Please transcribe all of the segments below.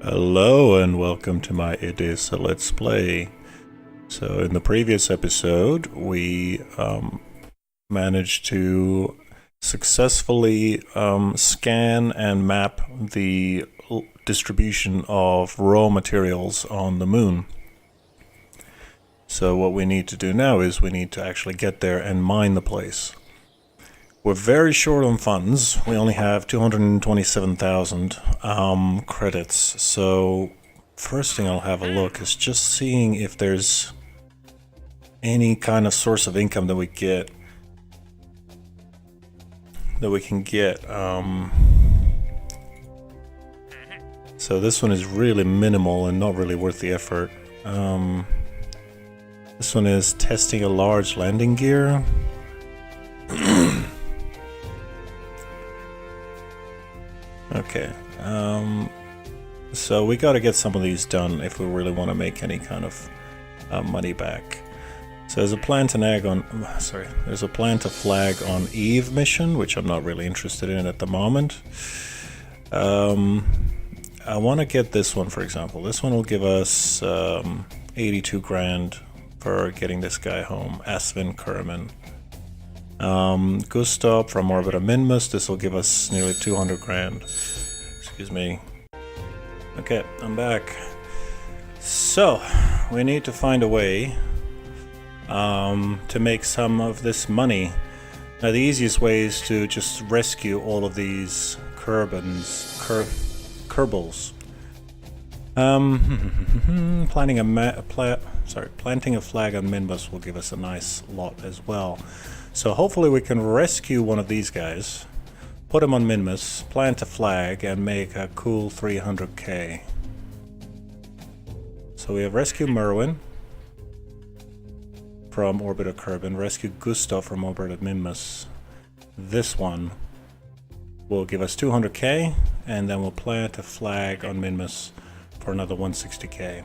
Hello and welcome to my Edessa Let's Play. So in the previous episode we managed to successfully scan and map the distribution of raw materials on the moon. So what we need to do now is we need to actually get there and mine the place. We're very short on funds. We only have 227,000 credits. So first thing I'll have a look is just seeing if there's any kind of source of income that we can get. So this one is really minimal and not really worth the effort. This one is testing a large landing gear. Okay, so we gotta get some of these done if we really want to make any kind of money back. So there's a plan to there's a plan to flag on Eve mission, which I'm not really interested in at the moment. I want to get this one, for example. This one will give us 82 grand for getting this guy home, Asvin Kerman. Gustav from Orbiter Minmus, this will give us nearly 200 grand. Excuse me. Okay, I'm back. So, we need to find a way to make some of this money. Now the easiest way is to just rescue all of these Kerbals. Planting a flag on Minmus will give us a nice lot as well. So hopefully we can rescue one of these guys, put him on Minmus, plant a flag, and make a cool 300k. So we have rescued Merwin from Orbiter Kerbin, rescue Gustav from Orbiter Minmus. This one will give us 200k, and then we'll plant a flag on Minmus for another 160k.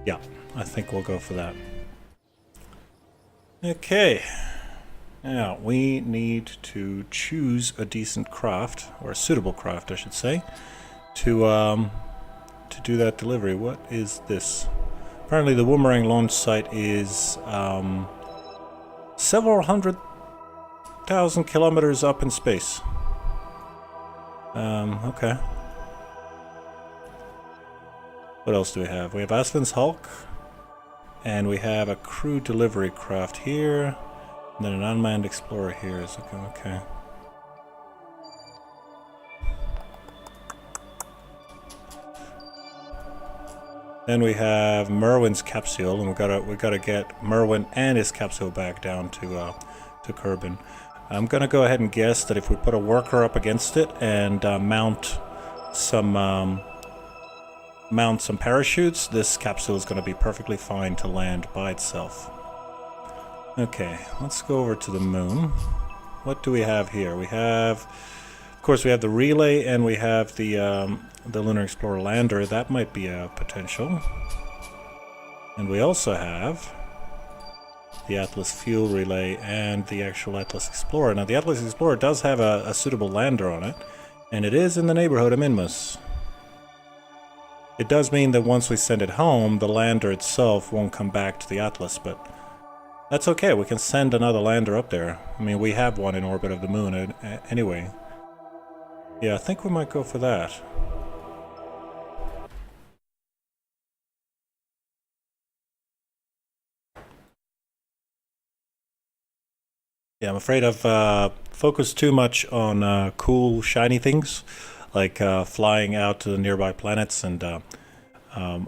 Yeah, I think we'll go for that. Okay, now we need to choose a decent craft, or a suitable craft I should say, to do that delivery. What is this? Apparently the Boomerang launch site is several 100,000 kilometers up in space. Okay. What else do we have? We have Asvin's Hulk. And we have a crew delivery craft here, and then an unmanned explorer here. Is okay. Then we have Merwin's capsule, and we gotta get Merwin and his capsule back down to Kerbin. I'm gonna go ahead and guess that if we put a worker up against it and mount some parachutes, this capsule is going to be perfectly fine to land by itself. Okay, let's go over to the moon. What do we have here? We have, of course, we have the relay, and we have the Lunar Explorer lander. That might be a potential. And we also have the Atlas fuel relay and the actual Atlas Explorer. Now, the Atlas Explorer does have a suitable lander on it, and it is in the neighborhood of Minmus. It does mean that once we send it home, the lander itself won't come back to the Atlas, but that's okay. We can send another lander up there. I mean, we have one in orbit of the moon anyway. Yeah, I think we might go for that. Yeah, I'm afraid I've focused too much on cool, shiny things, like flying out to the nearby planets and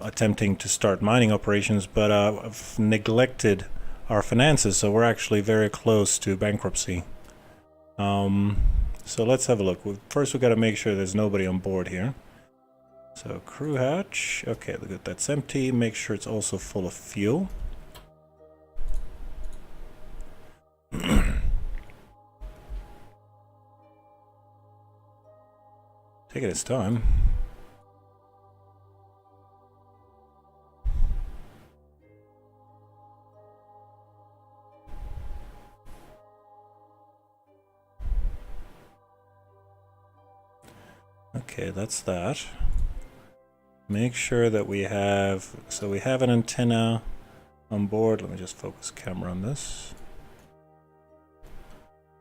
attempting to start mining operations, but I've neglected our finances, so we're actually very close to bankruptcy. So let's have a look. First, we've got to make sure there's nobody on board here. So crew hatch. Okay, look at that's empty. Make sure it's also full of fuel. Taking its time. Okay, that's that. make sure that we have, so we have an antenna on board. Let me just focus camera on this.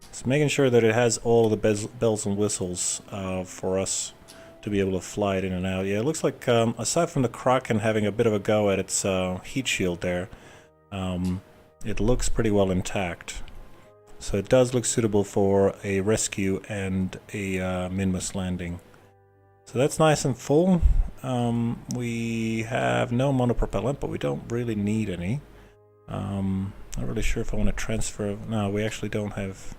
It's making sure that it has all the bells and whistles for us to be able to fly it in and out. Yeah, it looks like, aside from the Kraken having a bit of a go at its heat shield there, it looks pretty well intact. So it does look suitable for a rescue and a Minmus landing. So that's nice and full. We have no monopropellant, but we don't really need any. Not really sure if I want to transfer. No, we actually don't have.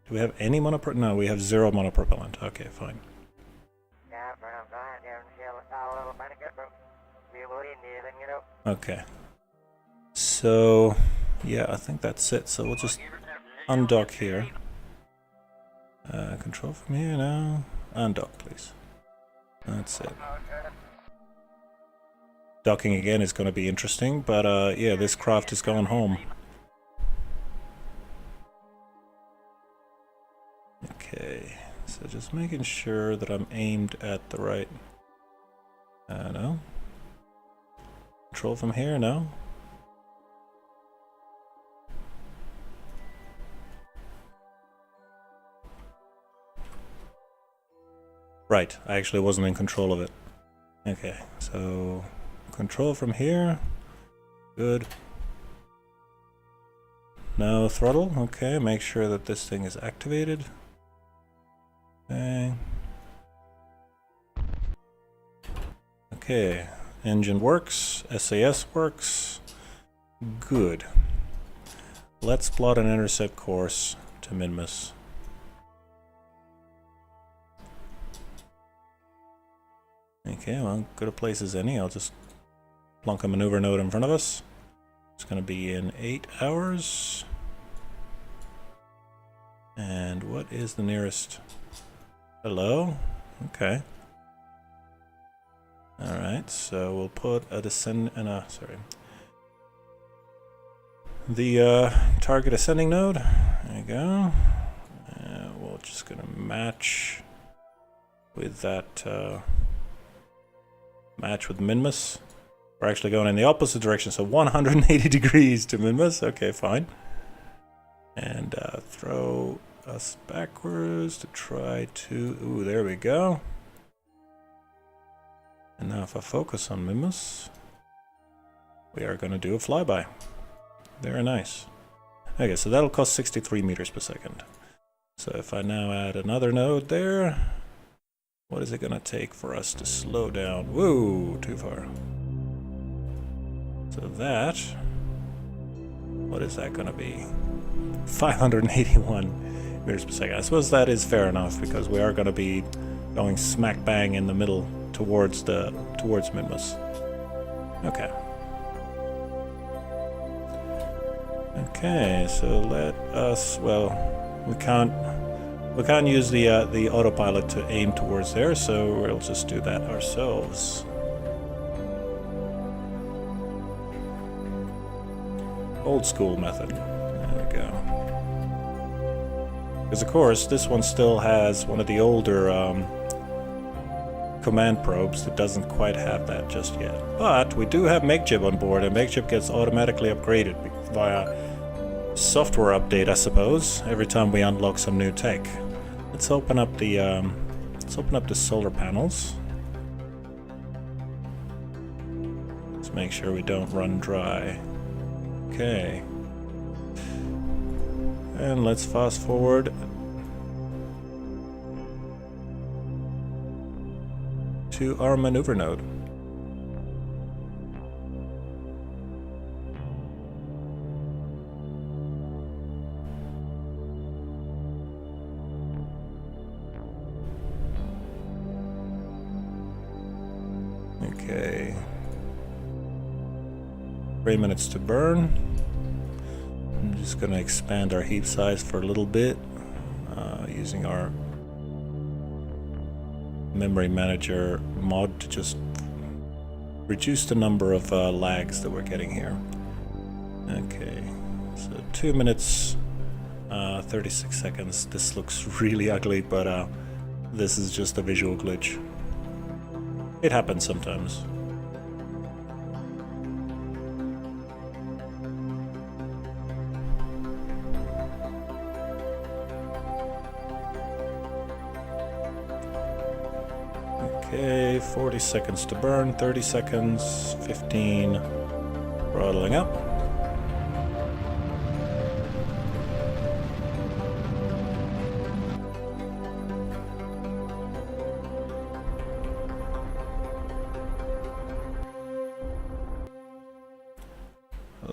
Do we have any monopropellant? No, we have 0 monopropellant. Okay, fine. Okay. So, yeah, I think that's it. So we'll just undock here. Control from here now. Undock, please. That's it. Docking again is going to be interesting, but yeah, this craft is going home. Okay, so just making sure that I'm aimed at the right... no. Control from here, no. Right, I actually wasn't in control of it. Okay, so control from here. Good. No throttle. Okay, make sure that this thing is activated. Okay. Okay, engine works. SAS works. Good. Let's plot an intercept course to Minmus. Okay, well, good a place as any. I'll just plunk a maneuver node in front of us. It's going to be in 8 hours. And what is the nearest? Hello? Okay. Alright, so we'll put a descend... sorry. The target ascending node. There you go. We're just going to match with that... match with Minmus. We're actually going in the opposite direction, so 180 degrees to Minmus. Okay, fine. And throw us backwards to try to... Ooh, there we go. And now if I focus on Minmus, we are going to do a flyby. Very nice. Okay, so that'll cost 63 meters per second. So if I now add another node there... What is it going to take for us to slow down? Whoa, too far. So that... What is that going to be? 581 meters per second. I suppose that is fair enough, because we are going to be going smack bang in the middle towards Minmus. Okay. Okay, so let us... Well, we can't use the autopilot to aim towards there, so we'll just do that ourselves. Old school method. There we go. Because of course, this one still has one of the older command probes that doesn't quite have that just yet. But we do have MakeJib on board, and MakeJib gets automatically upgraded via software update, I suppose, every time we unlock some new tech. Let's open up the solar panels. Let's make sure we don't run dry. Okay. And let's fast forward to our maneuver node. Okay. 3 minutes to burn. I'm just going to expand our heap size for a little bit using our memory manager mod to just reduce the number of lags that we're getting here. Okay, so 2 minutes 36 seconds. This looks really ugly, but this is just a visual glitch. It happens sometimes. Okay, 40 seconds to burn, 30 seconds, 15, throttling up.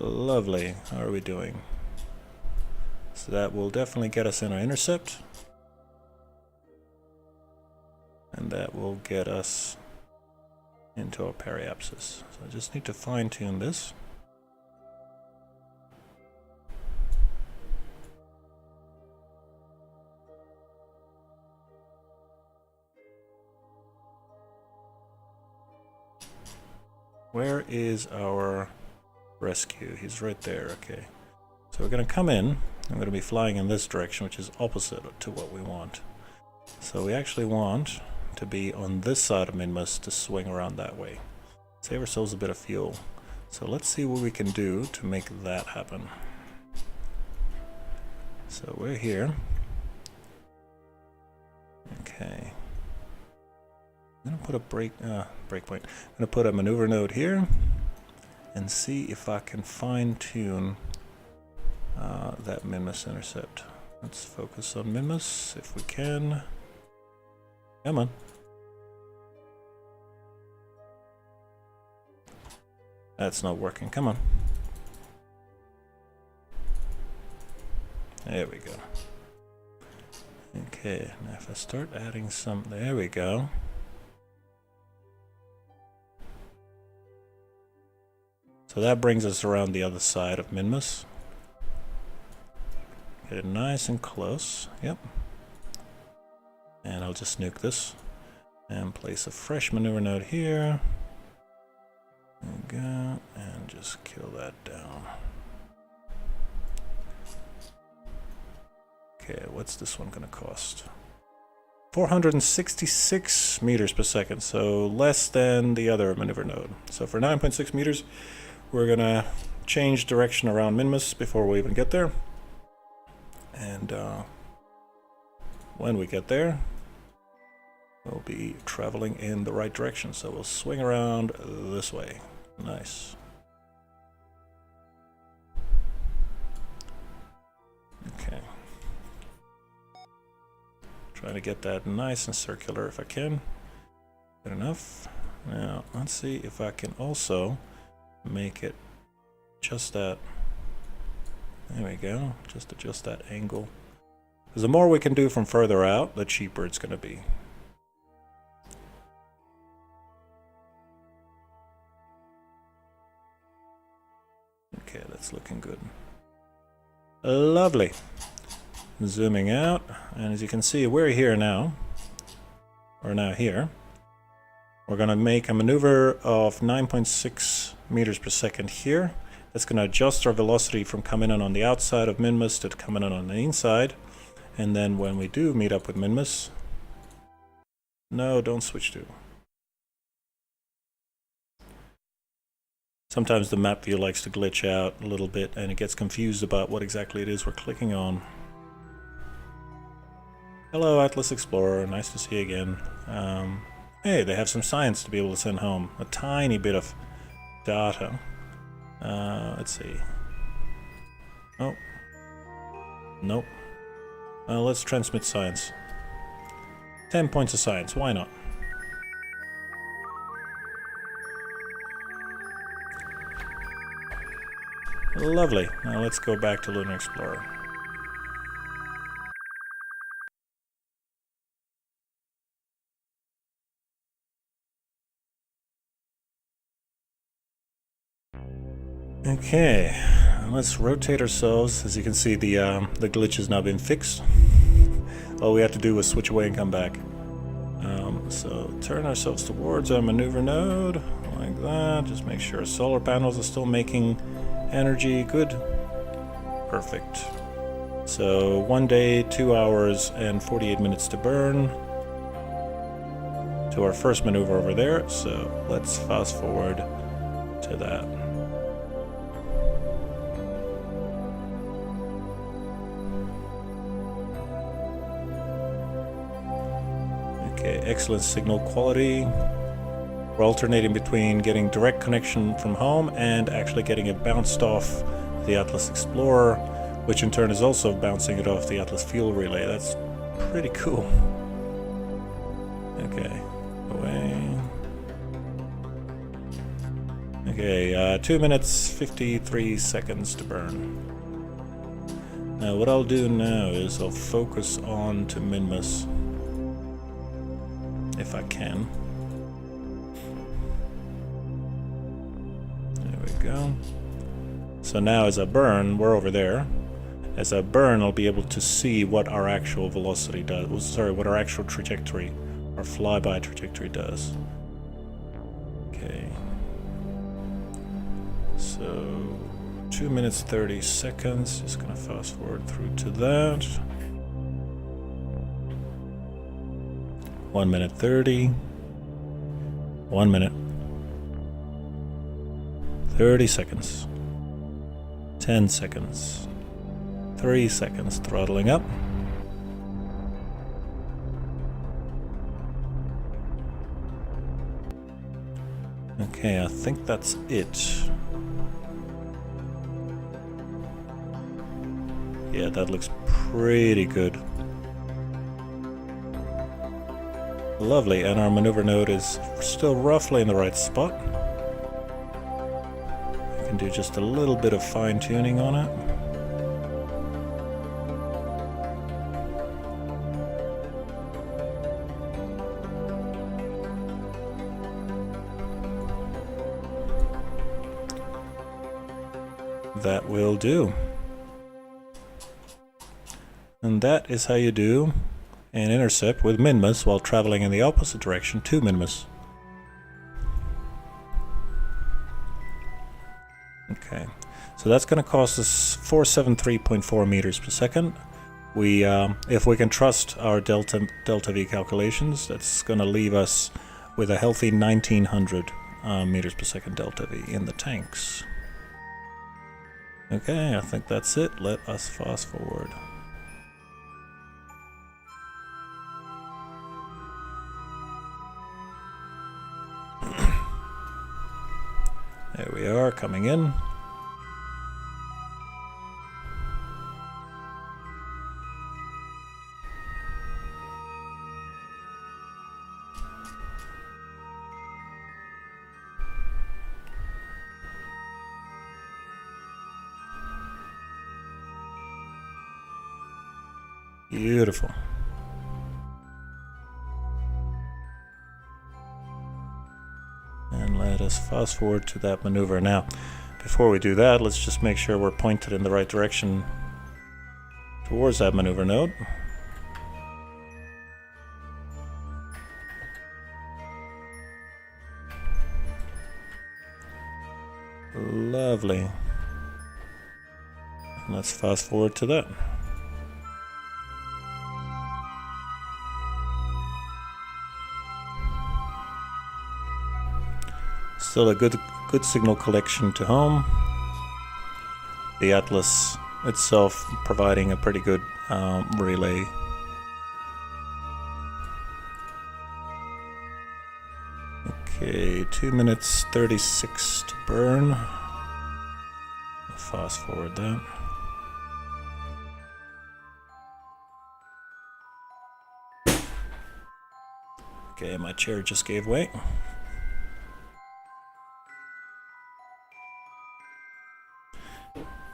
Lovely. How are we doing? So that will definitely get us in our intercept. And that will get us into our periapsis. So I just need to fine tune this. Where is our rescue? He's right there, okay. So we're going to come in. I'm going to be flying in this direction, which is opposite to what we want. So we actually want to be on this side of Minmus to swing around that way. Save ourselves a bit of fuel. So let's see what we can do to make that happen. So we're here. Okay. I'm going to put a breakpoint. I'm going to put a maneuver node here and see if I can fine-tune that Minmus intercept. Let's focus on Minmus if we can. Come on. That's not working. Come on. There we go. Okay, now if I start adding some... There we go. So that brings us around the other side of Minmus. Get it nice and close. Yep. And I'll just nuke this. And place a fresh maneuver node here. There we go. And just kill that down. Okay, what's this one going to cost? 466 meters per second, so less than the other maneuver node. So for 9.6 meters, we're going to change direction around Minmus before we even get there. And when we get there, we'll be traveling in the right direction. So we'll swing around this way. Nice. Okay. Trying to get that nice and circular if I can. Good enough. Now, let's see if I can also make it just that. There we go. Just adjust that angle. Because the more we can do from further out, the cheaper it's going to be. Okay, that's looking good. Lovely. Zooming out, and as you can see, we're here now. We're now here. We're going to make a maneuver of 9.6 meters per second here. That's going to adjust our velocity from coming in on the outside of Minmus to coming in on the inside. And then when we do meet up with Minmus... No, don't switch to. Sometimes the map view likes to glitch out a little bit and it gets confused about what exactly it is we're clicking on. Hello, Atlas Explorer. Nice to see you again. Hey, they have some science to be able to send home. A tiny bit of data. Let's see. Oh. Nope. Let's transmit science. 10 points of science. Why not? Lovely. Now let's go back to Lunar Explorer. Okay, let's rotate ourselves. As you can see, the glitch has now been fixed. All we had to do was switch away and come back. So turn ourselves towards our maneuver node, like that. Just make sure our solar panels are still making energy. Good. Perfect. So 1 day, 2 hours, and 48 minutes to burn. to our first maneuver over there, so let's fast forward to that. Okay, excellent signal quality. We're alternating between getting direct connection from home and actually getting it bounced off the Atlas Explorer, which in turn is also bouncing it off the Atlas Fuel Relay. That's pretty cool. Okay, away. Okay, 2 minutes 53 seconds to burn. Now what I'll do now is I'll focus on to Minmus, if I can. There we go. So now as I burn, we're over there. As I burn, I'll be able to see what our actual velocity does. Sorry, what our actual trajectory, our flyby trajectory does. Okay. So 2 minutes 30 seconds. Just gonna fast forward through to that. 1 minute 30. 1 minute. 30 seconds. 10 seconds. 3 seconds. Throttling up. Okay, I think that's it. Yeah, that looks pretty good. Lovely, and our maneuver node is still roughly in the right spot. I can do just a little bit of fine-tuning on it. That will do. And that is how you do an intercept with Minmus while traveling in the opposite direction to Minmus. Okay, so that's going to cost us 473.4 meters per second. We, if we can trust our delta V calculations, that's going to leave us with a healthy 1900 meters per second delta V in the tanks. Okay, I think that's it. Let us fast forward. There we are, coming in. Beautiful. And let us fast forward to that maneuver. Now, before we do that, let's just make sure we're pointed in the right direction towards that maneuver node. Lovely. And let's fast forward to that. Still a good signal collection to home. The Atlas itself providing a pretty good relay. Okay, 2 minutes 36 to burn. Fast forward that. Okay, my chair just gave way.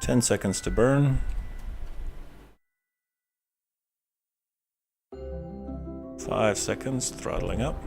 Ten seconds to burn. 5 seconds, throttling up.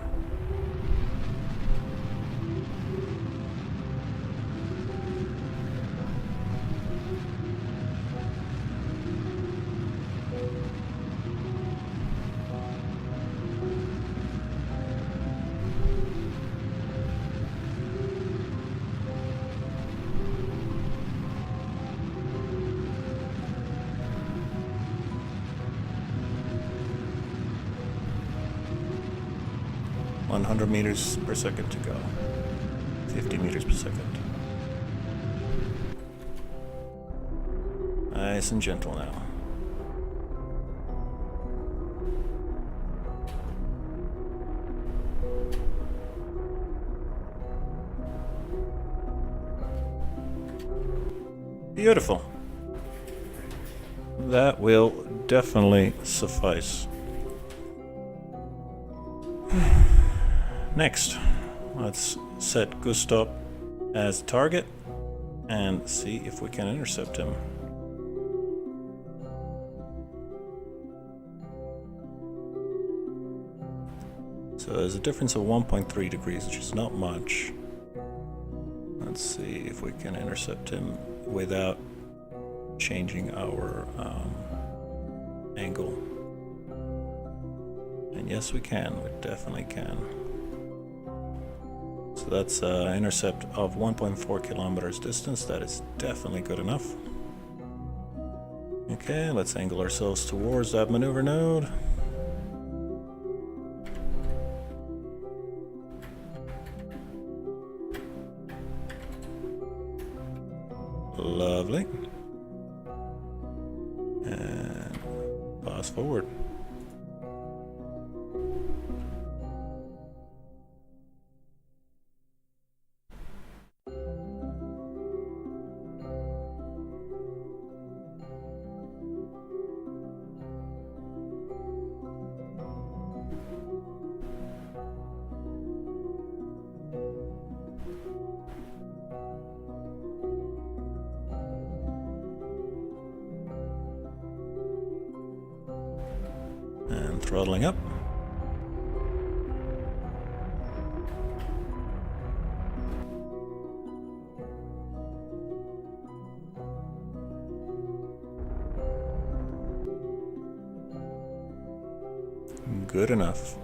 100 meters per second to go. 50 meters per second. Nice and gentle now. Beautiful. That will definitely suffice. Next, let's set Gustav as target and see if we can intercept him. So there's a difference of 1.3 degrees, which is not much. Let's see if we can intercept him without changing our angle. And yes, we can. We definitely can. So that's an intercept of 1.4 kilometers distance. That is definitely good enough. Okay, let's angle ourselves towards that maneuver node. Lovely. And pass forward. And throttling up. Good enough.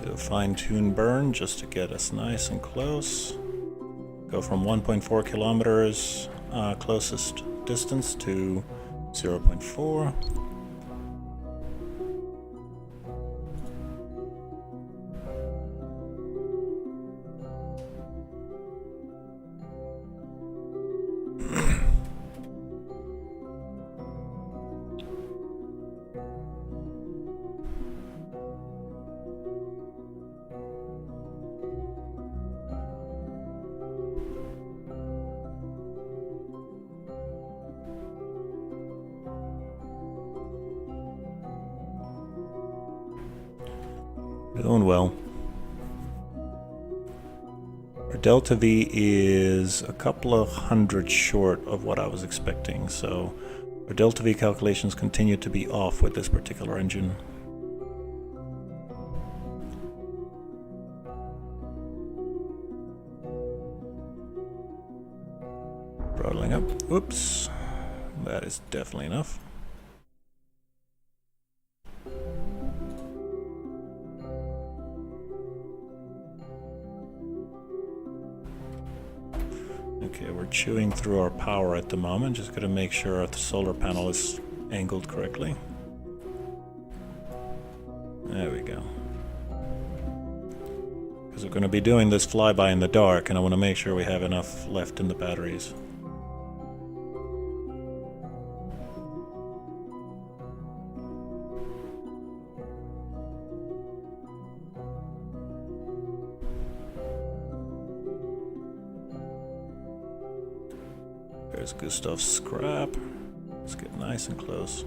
Do a fine-tune burn just to get us nice and close. Go from 1.4 kilometers closest distance to 0.4. Doing well. Our delta V is a couple of hundred short of what I was expecting, so our delta V calculations continue to be off with this particular engine. Throttling up. Oops. That is definitely enough. Okay, we're chewing through our power at the moment. Just gotta make sure the solar panel is angled correctly. There we go. Because we're gonna be doing this flyby in the dark, and I want to make sure we have enough left in the batteries. There's Gustav's scrap. Let's get nice and close.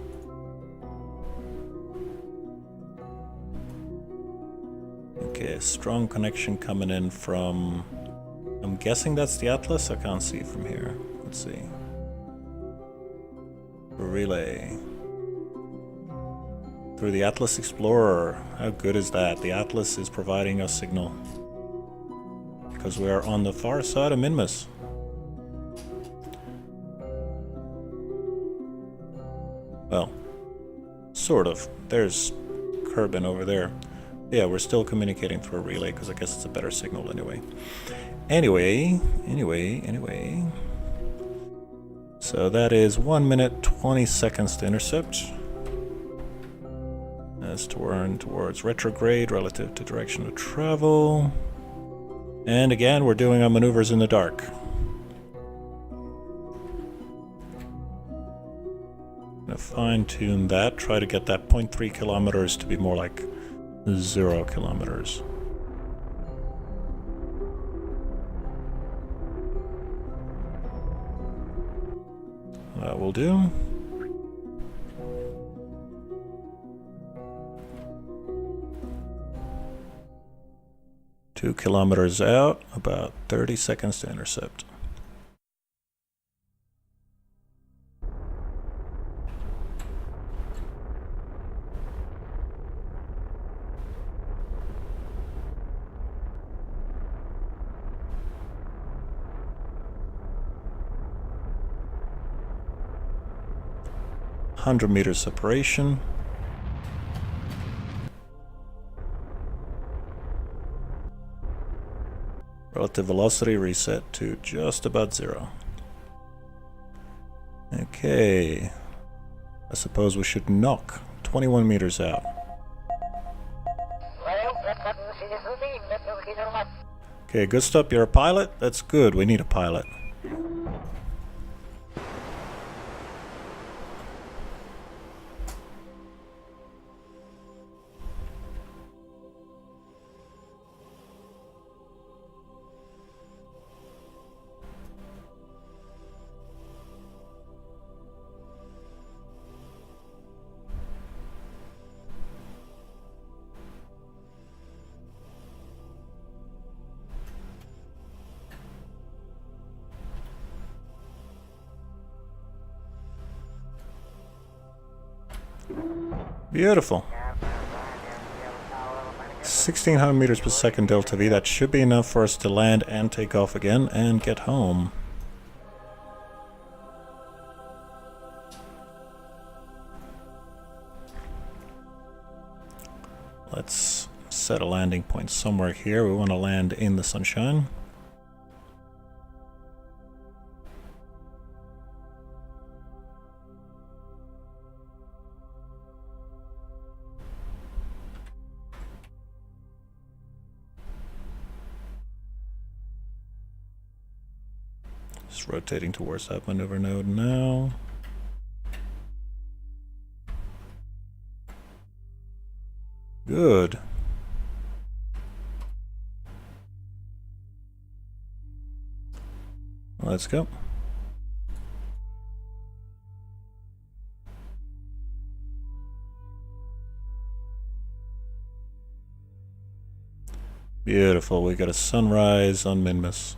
Okay, a strong connection coming in from... I'm guessing that's the Atlas? I can't see from here. Let's see. Relay. Through the Atlas Explorer. How good is that? The Atlas is providing us signal. Because we are on the far side of Minmus. Well, sort of. There's Kerbin over there. Yeah, we're still communicating through a relay because I guess it's a better signal anyway. Anyway. So that is 1 minute 20 seconds to intercept. As to turn towards retrograde relative to direction of travel. And again, we're doing our maneuvers in the dark. Gonna fine-tune that, try to get that 0.3 kilometers to be more like 0 kilometers. That will do. Two kilometers out, about 30 seconds to intercept. .100 meters separation. Relative velocity reset to just about 0. Okay. I suppose we should knock 21 meters out. Okay, Gustav, you're a pilot? That's good, we need a pilot. Beautiful. 1600 meters per second delta V. That should be enough for us to land and take off again and get home. Let's set a landing point somewhere here. We want to land in the sunshine. Just rotating towards that maneuver node now. Good. Let's go. Beautiful. We got a sunrise on Minmus.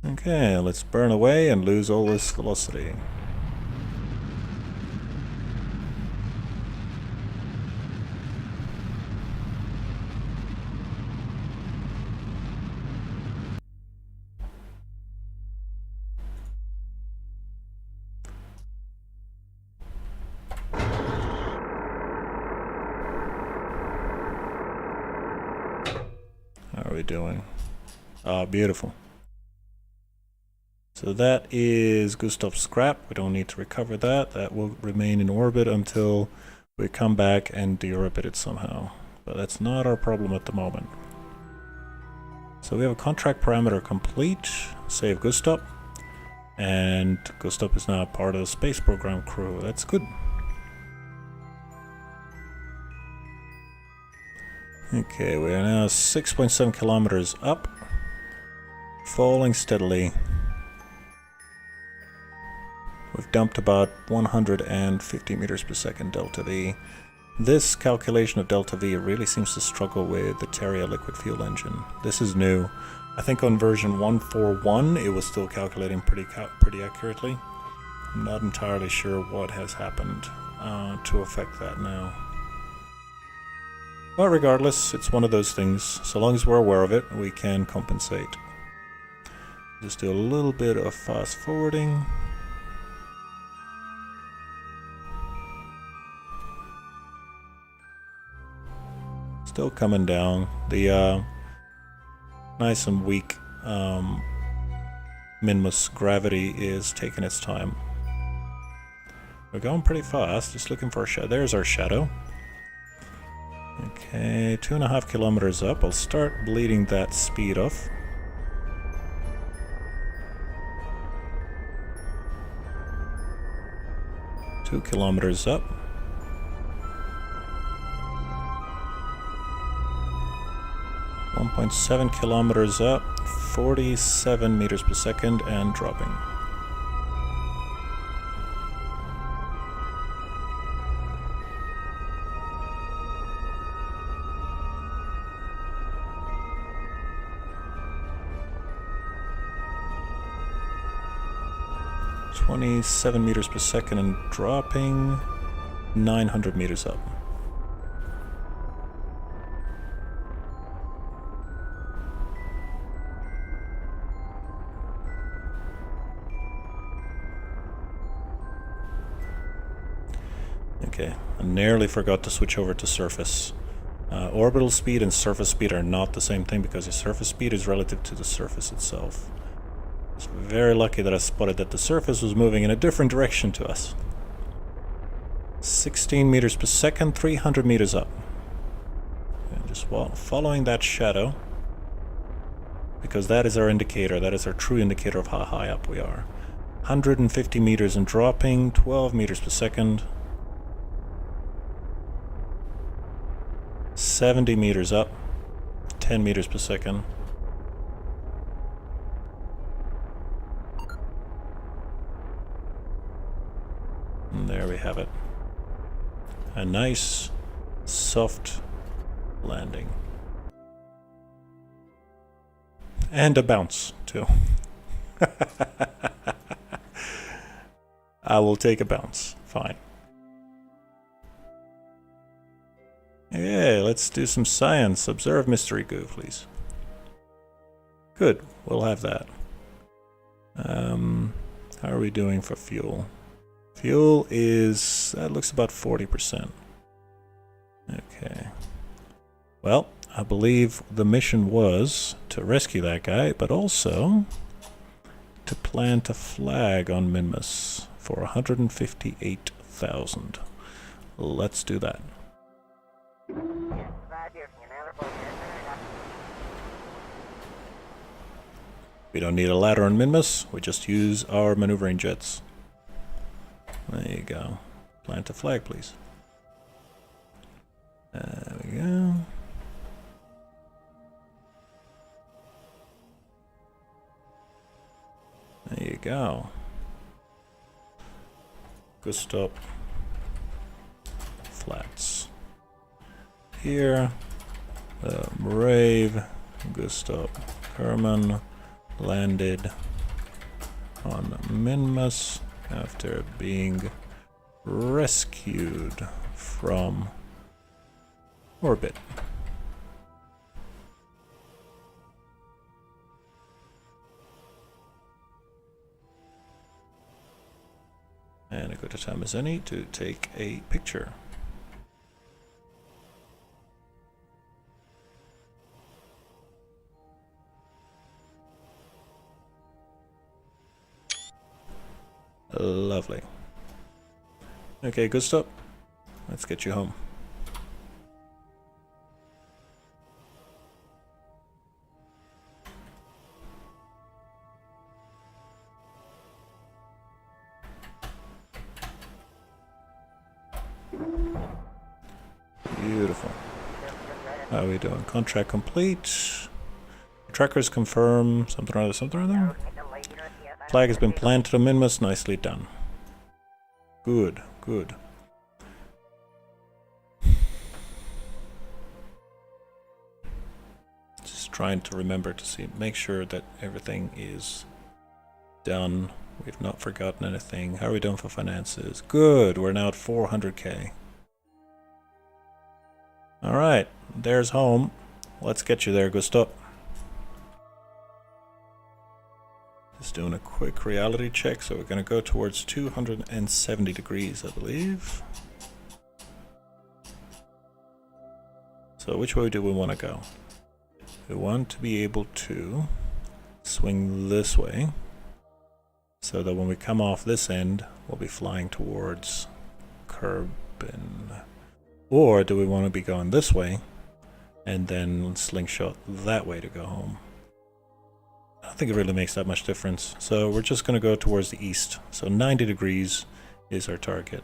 Okay, let's burn away and lose all this velocity. How are we doing? Ah, beautiful. So that is Gustav's scrap. We don't need to recover that. That will remain in orbit until we come back and deorbit it somehow. But that's not our problem at the moment. So we have a contract parameter complete. Save Gustav. And Gustav is now part of the space program crew. That's good. Okay, we are now 6.7 kilometers up. Falling steadily. We've dumped about 150 meters per second delta V. This calculation of delta V really seems to struggle with the Terria liquid fuel engine. This is new. I think on version 141 it was still calculating pretty accurately. I'm not entirely sure what has happened to affect that now. But regardless, it's one of those things. So long as we're aware of it, we can compensate. Just do a little bit of fast forwarding. Still coming down. The nice and weak Minmus gravity is taking its time. We're going pretty fast, just looking for a shadow. There's our shadow. Okay, 2.5 kilometers up. I'll start bleeding that speed off. Two kilometers up. 1.7 kilometers up, 47 meters per second, and dropping. .7 meters per second and dropping 900 meters up. Okay, I nearly forgot to switch over to surface. Orbital speed and surface speed are not the same thing because the surface speed is relative to the surface itself. It's very lucky that I spotted that the surface was moving in a different direction to us. 16 meters per second, 300 meters up. And just following that shadow, because that is our indicator, that is our true indicator of how high up we are. 150 meters and dropping, 12 meters per second. 70 meters up, 10 meters per second. And there we have it. A nice, soft landing. And a bounce, too. I will take a bounce. Fine. Yeah, let's do some science. Observe mystery goo, please. Good, we'll have that. How are we doing for fuel? Fuel is... that looks about 40%. Okay. Well, I believe the mission was to rescue that guy, but also to plant a flag on Minmus for 158,000. Let's do that. We don't need a ladder on Minmus, we just use our maneuvering jets. There you go. Plant a flag, please. There we go. There you go. Good stop. Flats. Here, Brave, Gustav Kerman landed on Minmus after being rescued from orbit. And a good time as any to take a picture. Lovely. Okay, good stop. Let's get you home. Beautiful. How are we doing? Contract complete. Trackers confirm something or other, something or other. Flag has been planted on Minmus. Nicely done. Good, good. Just trying to remember to see, make sure that everything is done. We've not forgotten anything. How are we doing for finances? Good, we're now at 400k. Alright, there's home. Let's get you there, Gustav. Just doing a quick reality check, so we're going to go towards 270 degrees, I believe. So which way do we want to go? We want to be able to swing this way, so that when we come off this end, we'll be flying towards Kerbin. Or do we want to be going this way, and then slingshot that way to go home? I don't think it really makes that much difference. So we're just going to go towards the east. So 90 degrees is our target.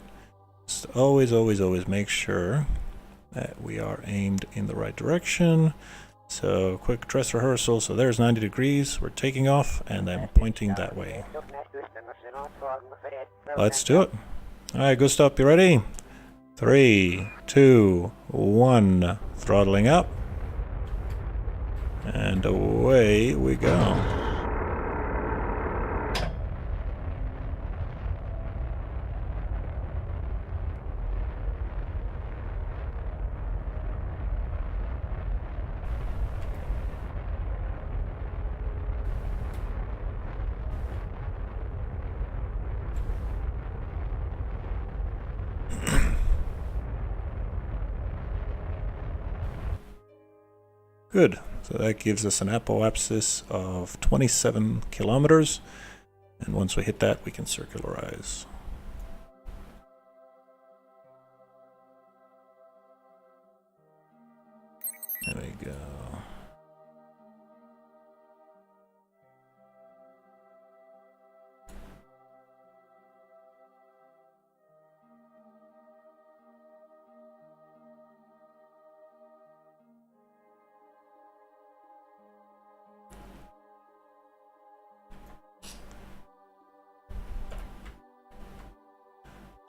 Just always, always, always make sure that we are aimed in the right direction. So quick dress rehearsal. So there's 90 degrees. We're taking off and then pointing that way. Let's do it. All right, Gustav, you ready? 3, 2, 1. Throttling up. And away we go. Good. So that gives us an apoapsis of 27 kilometers. And once we hit that, we can circularize. There we go.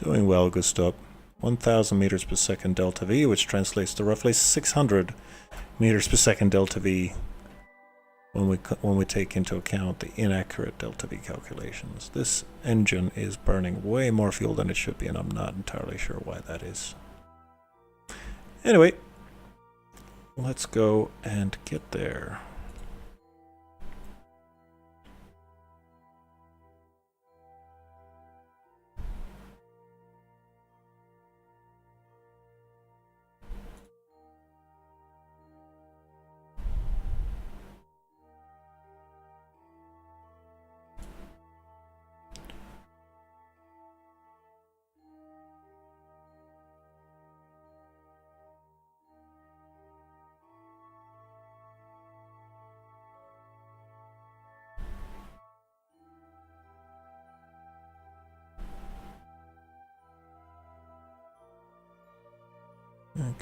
Doing well, Gustav. 1000 meters per second delta V, which translates to roughly 600 meters per second delta V when we take into account the inaccurate delta V calculations. This engine is burning way more fuel than it should be, and I'm not entirely sure why that is. Anyway, let's go and get there.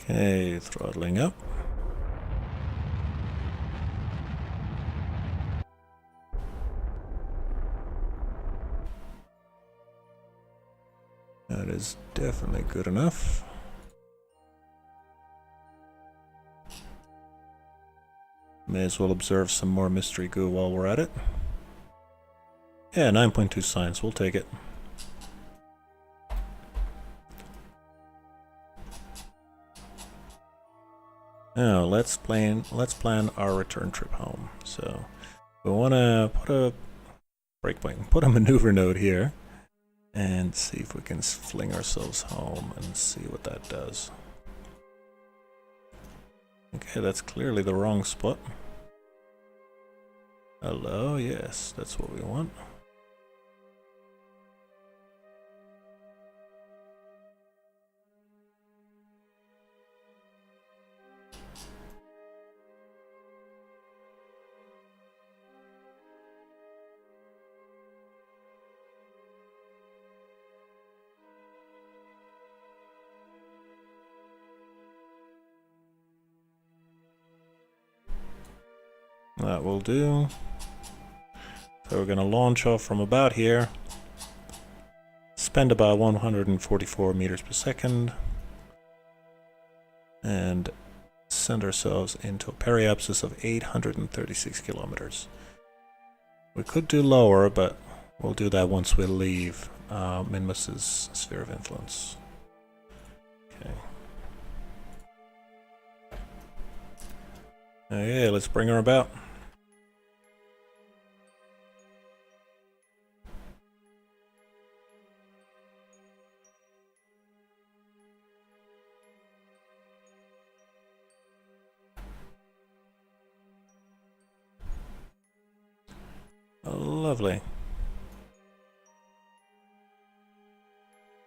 Okay, throttling up. That is definitely good enough. May as well observe some more mystery goo while we're at it. Yeah, 9.2 science, we'll take it. Now let's plan our return trip home. So we want to put a breakpoint, put a maneuver node here, and see if we can fling ourselves home and see what that does. Okay, that's clearly the wrong spot. Hello, yes, that's what we want. That will do. So we're going to launch off from about here. Spend about 144 meters per second. And send ourselves into a periapsis of 836 kilometers. We could do lower, but we'll do that once we leave Minmus's sphere of influence. Okay. Okay, let's bring her about. Lovely.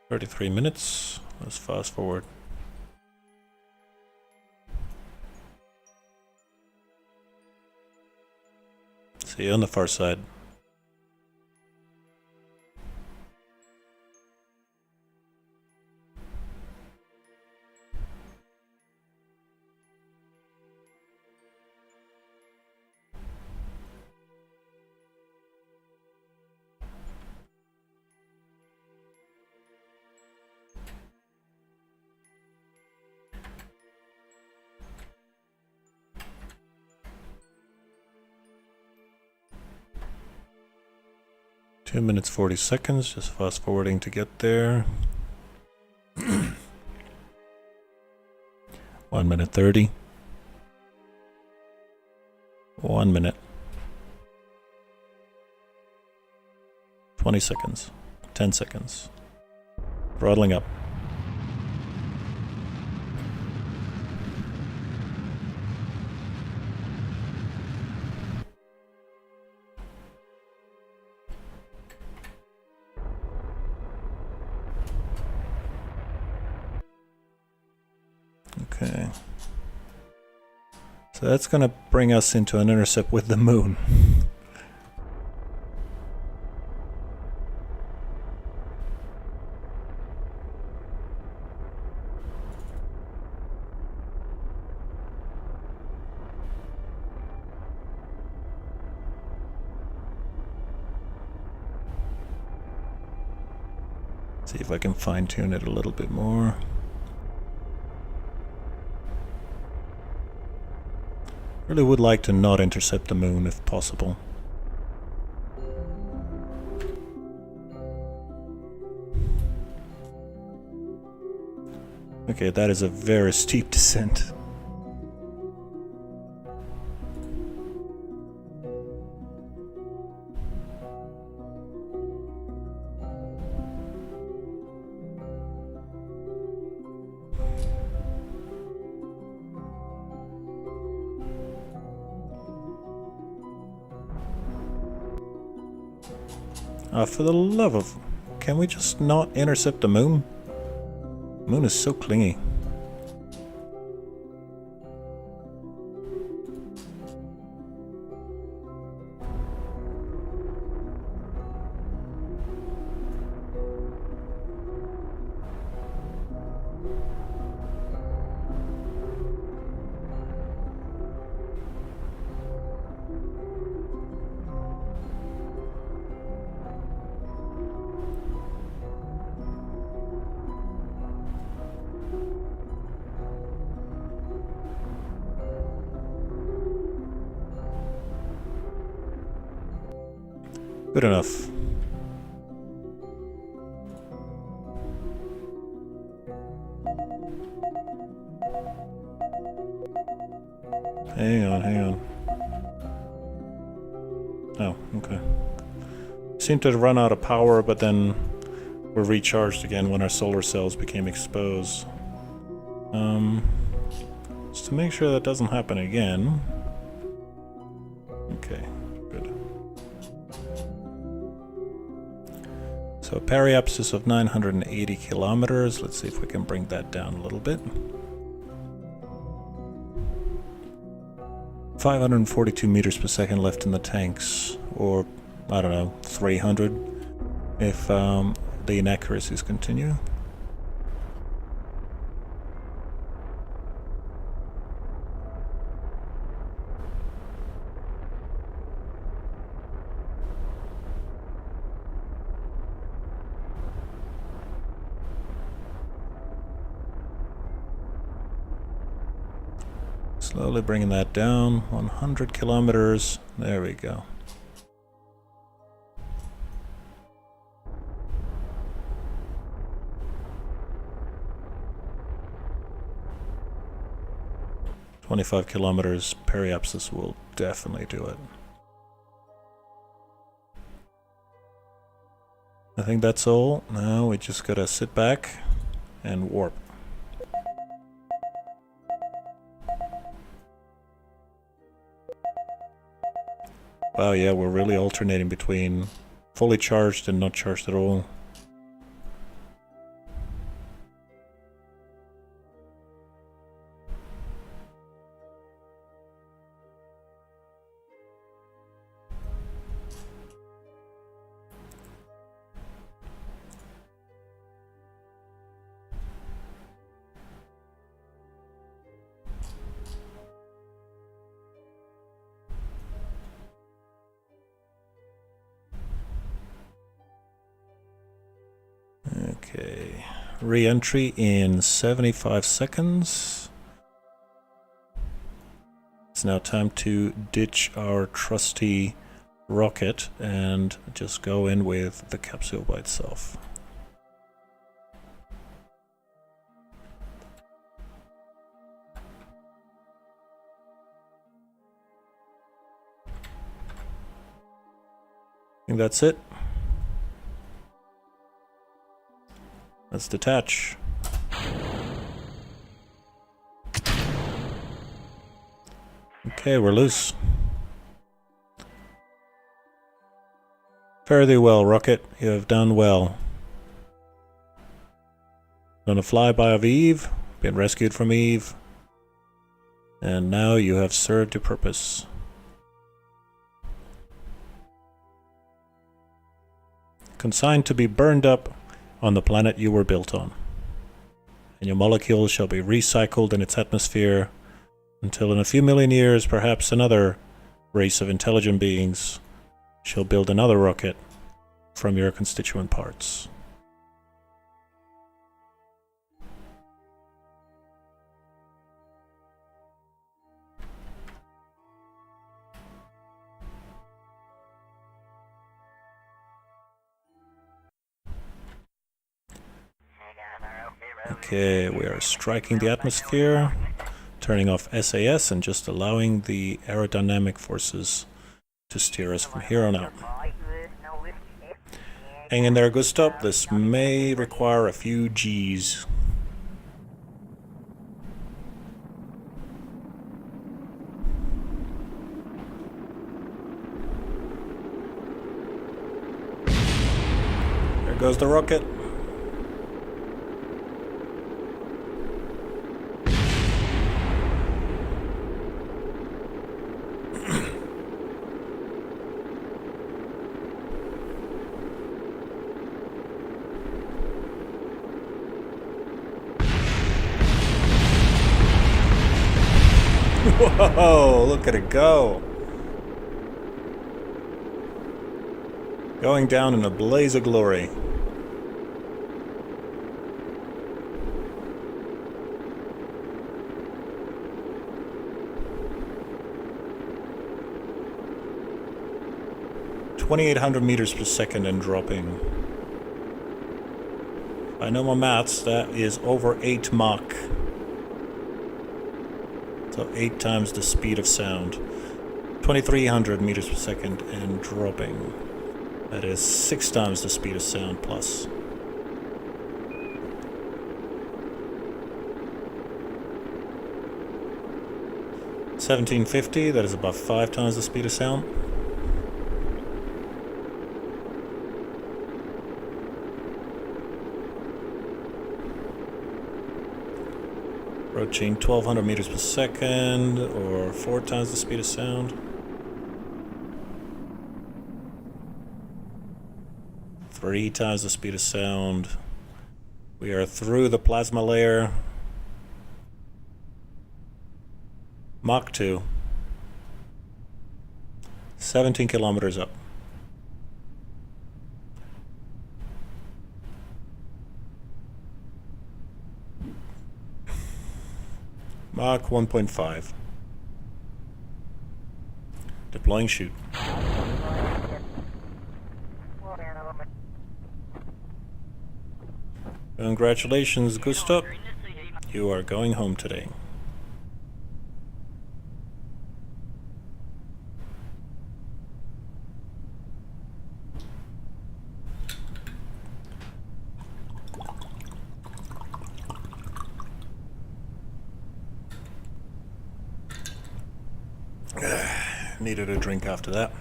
33 minutes. Let's fast forward. See you on the far side. Two minutes 40 seconds, just fast forwarding to get there. 1 minute 30. 1 minute. 20 seconds. 10 seconds. Throttling up. Okay. So that's going to bring us into an intercept with the moon. See if I can fine-tune it a little bit more. Really would like to not intercept the moon if possible. Okay, that is a very steep descent. For the love of... Can we just not intercept the moon? The moon is so clingy. Good enough. Hang on, hang on. Oh, okay. Seemed to run out of power, but then were recharged again when our solar cells became exposed. Just to make sure that doesn't happen again. Okay, good. So a periapsis of 980 kilometers. Let's see if we can bring that down a little bit. 542 meters per second left in the tanks, or I don't know, 300 if the inaccuracies continue. Slowly bringing that down. 100 kilometers. There we go. "25 kilometers, periapsis will definitely do it." I think that's all. Now we just gotta sit back and warp. Wow, yeah, we're really alternating between fully charged and not charged at all. Okay, re-entry in 75 seconds. It's now time to ditch our trusty rocket and just go in with the capsule by itself. I think that's it. Let's detach. Okay, we're loose. Fare thee well, rocket. You have done well. On a flyby of Eve, been rescued from Eve, and now you have served your purpose. Consigned to be burned up on the planet you were built on, and your molecules shall be recycled in its atmosphere until in a few million years perhaps another race of intelligent beings shall build another rocket from your constituent parts. Okay, we are striking the atmosphere, turning off SAS and just allowing the aerodynamic forces to steer us from here on out. Hang in there, Gustav. This may require a few G's. There goes the rocket. Whoa, look at it go. Going down in a blaze of glory. (2,800 meters per second and dropping. If I know my maths, that is over 8 Mach. So 8 times the speed of sound. 2,300 meters per second and dropping. That is 6 times the speed of sound plus. (1750), that is about 5 times the speed of sound. Approaching 1,200 meters per second, or 4 times the speed of sound. 3 times the speed of sound. We are through the plasma layer. Mach 2. 17 kilometers up. Mach 1.5. Deploying chute. Congratulations, Gustav. You are going home today. Needed a drink after that.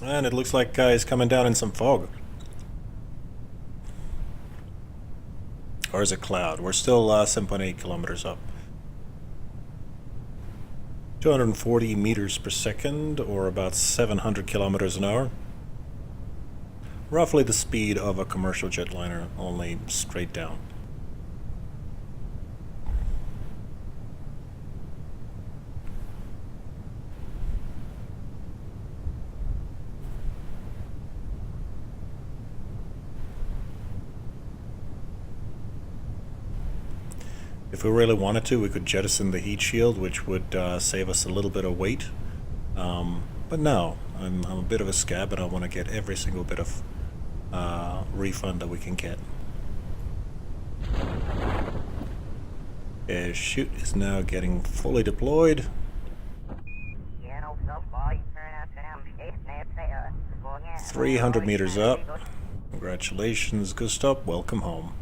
And it looks like he's coming down in some fog. Or is it cloud? We're still 7.8 kilometers up. 240 meters per second, or about 700 kilometers an hour. Roughly the speed of a commercial jetliner, only straight down. If we really wanted to, we could jettison the heat shield, which would save us a little bit of weight. But no, I'm a bit of a scab, and I want to get every single bit of refund that we can get. Chute is now getting fully deployed. 300 meters up. Congratulations, Gustav. Welcome home.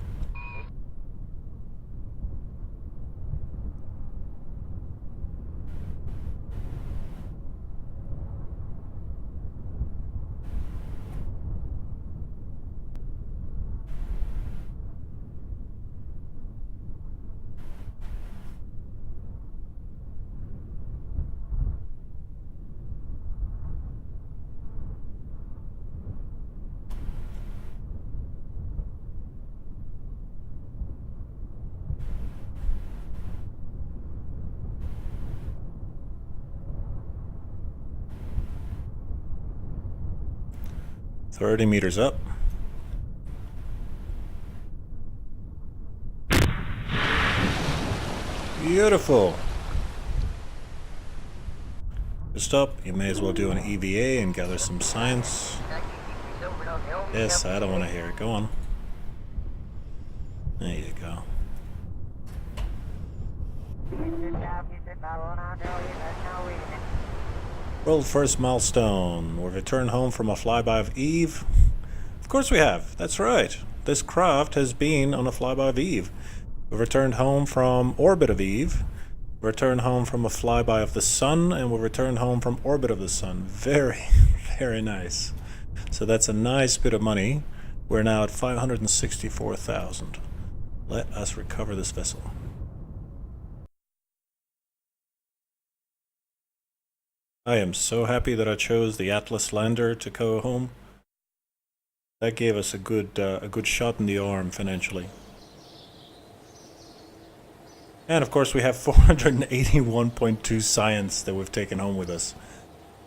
Thirty meters up. Beautiful. Stop. You may as well do an EVA and gather some science. Yes, I don't want to hear it. Go on. There you go. World first milestone. We've returned home from a flyby of Eve. Of course we have. That's right. This craft has been on a flyby of Eve. We've returned home from orbit of Eve. We've returned home from a flyby of the sun, and we've returned home from orbit of the sun. Very, very nice. So that's a nice bit of money. We're now at 564,000. Let us recover this vessel. I am so happy that I chose the Atlas lander to go home. That gave us a good shot in the arm financially. And of course we have 481.2 science that we've taken home with us.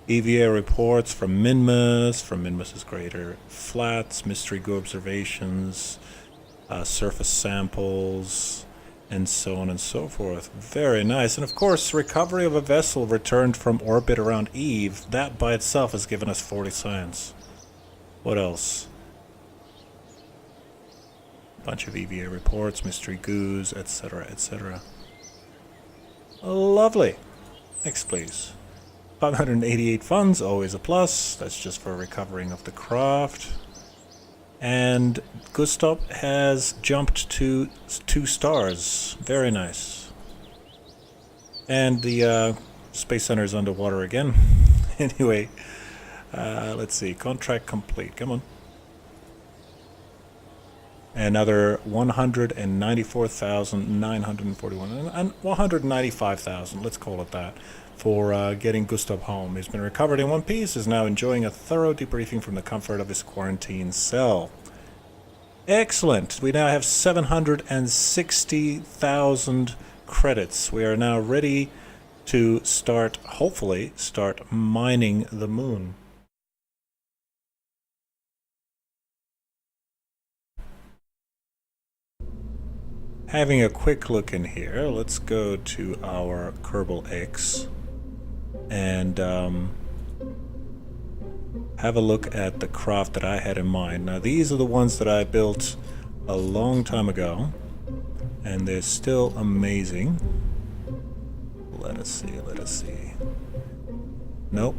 EVA reports from Minmus' greater flats, mystery goo observations, surface samples, and so on and so forth. Very nice. And of course, recovery of a vessel returned from orbit around Eve. That by itself has given us 40 science. What else? Bunch of EVA reports, mystery goos, etc., etc. Lovely. Next, please. 588 funds, always a plus. That's just for recovering of the craft. And Gustav has jumped to 2 stars. Very nice. And the Space Center is underwater again. Anyway, let's see. Contract complete. Come on. Another 194,941 and 195,000, let's call it that, for getting Gustav home. He's been recovered in one piece, is now enjoying a thorough debriefing from the comfort of his quarantine cell. Excellent. We now have 760,000 credits. We are now ready to start, hopefully, start mining the moon. having a quick look in here, let's go to our Kerbal X and have a look at the craft that I had in mind. Now these are the ones that I built a long time ago, and they're still amazing. Let us see, let us see. Nope.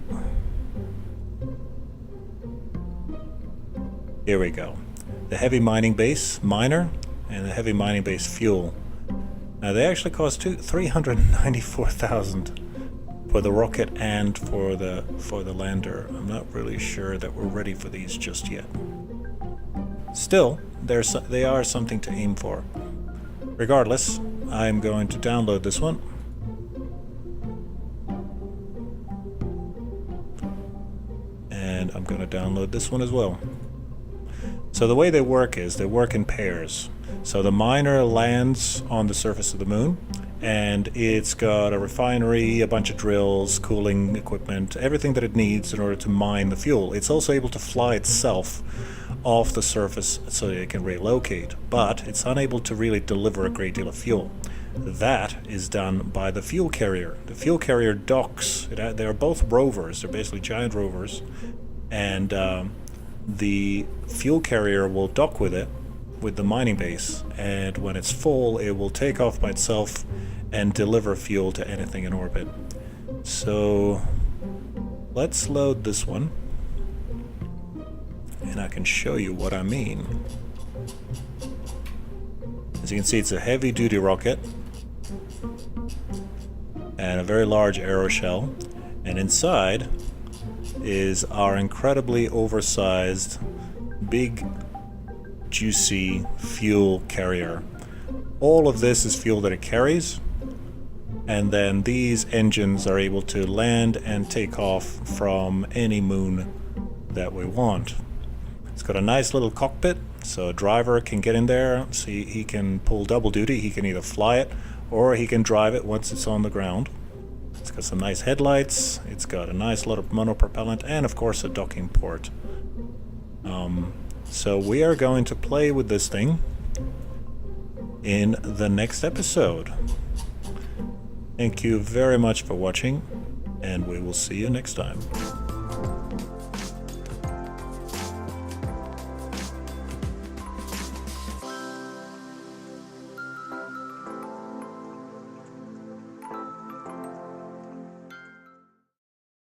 Here we go. The heavy mining base miner and the heavy mining base fuel. Now they actually cost 394,000 for the rocket and for the lander. I'm not really sure that we're ready for these just yet. Still, they are something to aim for. Regardless, I'm going to download this one. And I'm going to download this one as well. So the way they work is they work in pairs. So the miner lands on the surface of the moon, and it's got a refinery, a bunch of drills, cooling equipment, everything that it needs in order to mine the fuel. It's also able to fly itself off the surface so that it can relocate, but it's unable to really deliver a great deal of fuel. That is done by the fuel carrier. The fuel carrier docks. They're both rovers. They're basically giant rovers, and the fuel carrier will dock with it, with the mining base, and when it's full it will take off by itself and deliver fuel to anything in orbit. So let's load this one and I can show you what I mean. As you can see, it's a heavy duty rocket and a very large aeroshell, and inside is our incredibly oversized, big, juicy fuel carrier. All of this is fuel that it carries, and then these engines are able to land and take off from any moon that we want. It's got a nice little cockpit, so a driver can get in there. See, he can pull double duty. He can either fly it or he can drive it once it's on the ground. It's got some nice headlights, it's got a nice lot of monopropellant, and of course a docking port. So we are going to play with this thing in the next episode. Thank you very much for watching, and we will see you next time.